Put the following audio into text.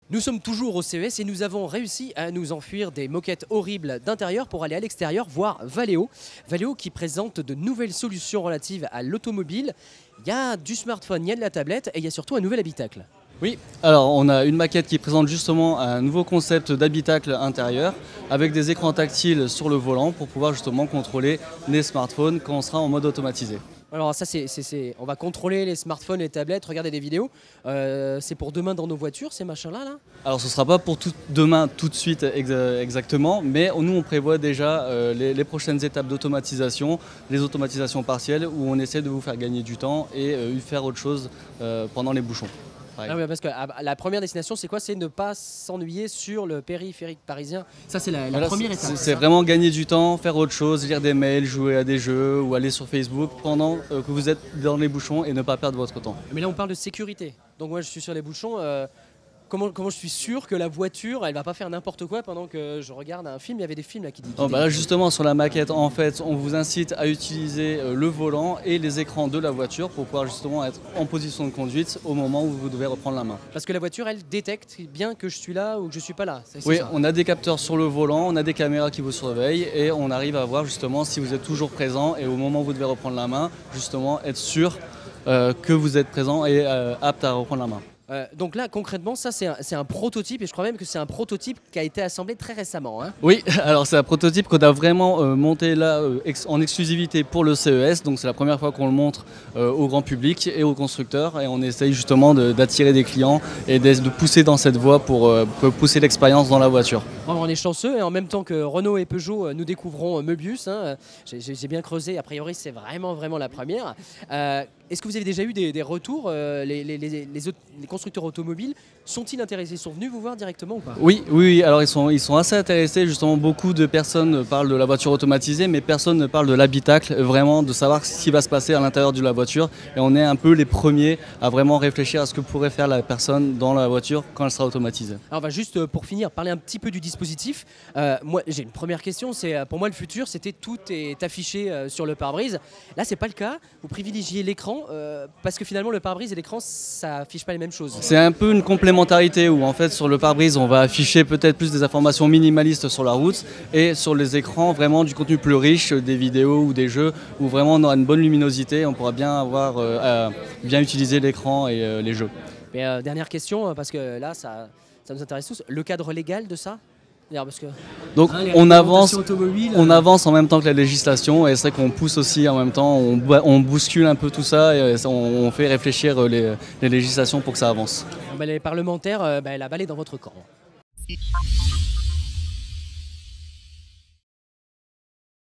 Nous sommes toujours au CES et nous avons réussi à nous enfuir des moquettes horribles d'intérieur pour aller à l'extérieur voir Valeo. Valeo qui présente de nouvelles solutions relatives à l'automobile. Il y a du smartphone, il y a de la tablette et il y a surtout un nouvel habitacle. Oui, alors on a une maquette qui présente justement un nouveau concept d'habitacle intérieur avec des écrans tactiles sur le volant pour pouvoir justement contrôler les smartphones quand on sera en mode automatisé. Alors ça, on va contrôler les smartphones, les tablettes, regarder des vidéos. C'est pour demain dans nos voitures, ces machins-là là. Alors ce ne sera pas pour demain tout de suite exactement, mais nous on prévoit déjà les prochaines étapes d'automatisation, les automatisations partielles où on essaie de vous faire gagner du temps et faire autre chose pendant les bouchons. Ah oui, parce que la première destination, c'est quoi? C'est ne pas s'ennuyer sur le périphérique parisien. Ça, c'est la première étape. C'est vraiment gagner du temps, faire autre chose, lire des mails, jouer à des jeux ou aller sur Facebook pendant que vous êtes dans les bouchons et ne pas perdre votre temps. Mais là, on parle de sécurité. Donc moi, je suis sur les bouchons. Comment je suis sûr que la voiture, elle va pas faire n'importe quoi pendant que je regarde un film? Il y avait des films là qui disent. Là, justement, sur la maquette, en fait, on vous incite à utiliser le volant et les écrans de la voiture pour pouvoir justement être en position de conduite au moment où vous devez reprendre la main. Parce que la voiture, elle détecte bien que je suis là ou que je suis pas là. Oui, on a des capteurs sur le volant, on a des caméras qui vous surveillent et on arrive à voir justement si vous êtes toujours présent et au moment où vous devez reprendre la main, justement être sûr que vous êtes présent et apte à reprendre la main. Donc là, concrètement, ça c'est un prototype et je crois même que c'est un prototype qui a été assemblé très récemment. Hein. Oui, alors c'est un prototype qu'on a vraiment monté là en exclusivité pour le CES. Donc c'est la première fois qu'on le montre au grand public et aux constructeurs et on essaye justement d'attirer des clients et de pousser dans cette voie pour pousser l'expérience dans la voiture. On est chanceux et en même temps que Renault et Peugeot, nous découvrons Möbius. Hein. J'ai bien creusé, a priori c'est vraiment la première. Est-ce que vous avez déjà eu des retours les constructeurs automobiles sont-ils intéressés? Sont venus vous voir directement ou pas? Oui, alors ils sont assez intéressés. Justement, beaucoup de personnes parlent de la voiture automatisée, mais personne ne parle de l'habitacle, vraiment de savoir ce qui va se passer à l'intérieur de la voiture. Et on est un peu les premiers à vraiment réfléchir à ce que pourrait faire la personne dans la voiture quand elle sera automatisée. Alors on va juste, pour finir, parler un petit peu du dispositif. Moi, j'ai une première question. Pour moi, le futur, c'était tout est affiché sur le pare-brise. Là, c'est pas le cas. Vous privilégiez l'écran parce que finalement, le pare-brise et l'écran, ça affiche pas les mêmes choses. C'est un peu une complémentarité où en fait sur le pare-brise on va afficher peut-être plus des informations minimalistes sur la route et sur les écrans vraiment du contenu plus riche, des vidéos ou des jeux où vraiment on aura une bonne luminosité, on pourra bien bien utiliser l'écran et les jeux. Mais dernière question parce que là ça nous intéresse tous, le cadre légal de ça? Parce que, donc on avance en même temps que la législation et c'est vrai qu'on pousse aussi en même temps, on bouscule un peu tout ça et on fait réfléchir les législations pour que ça avance. Les parlementaires, la balle est dans votre camp.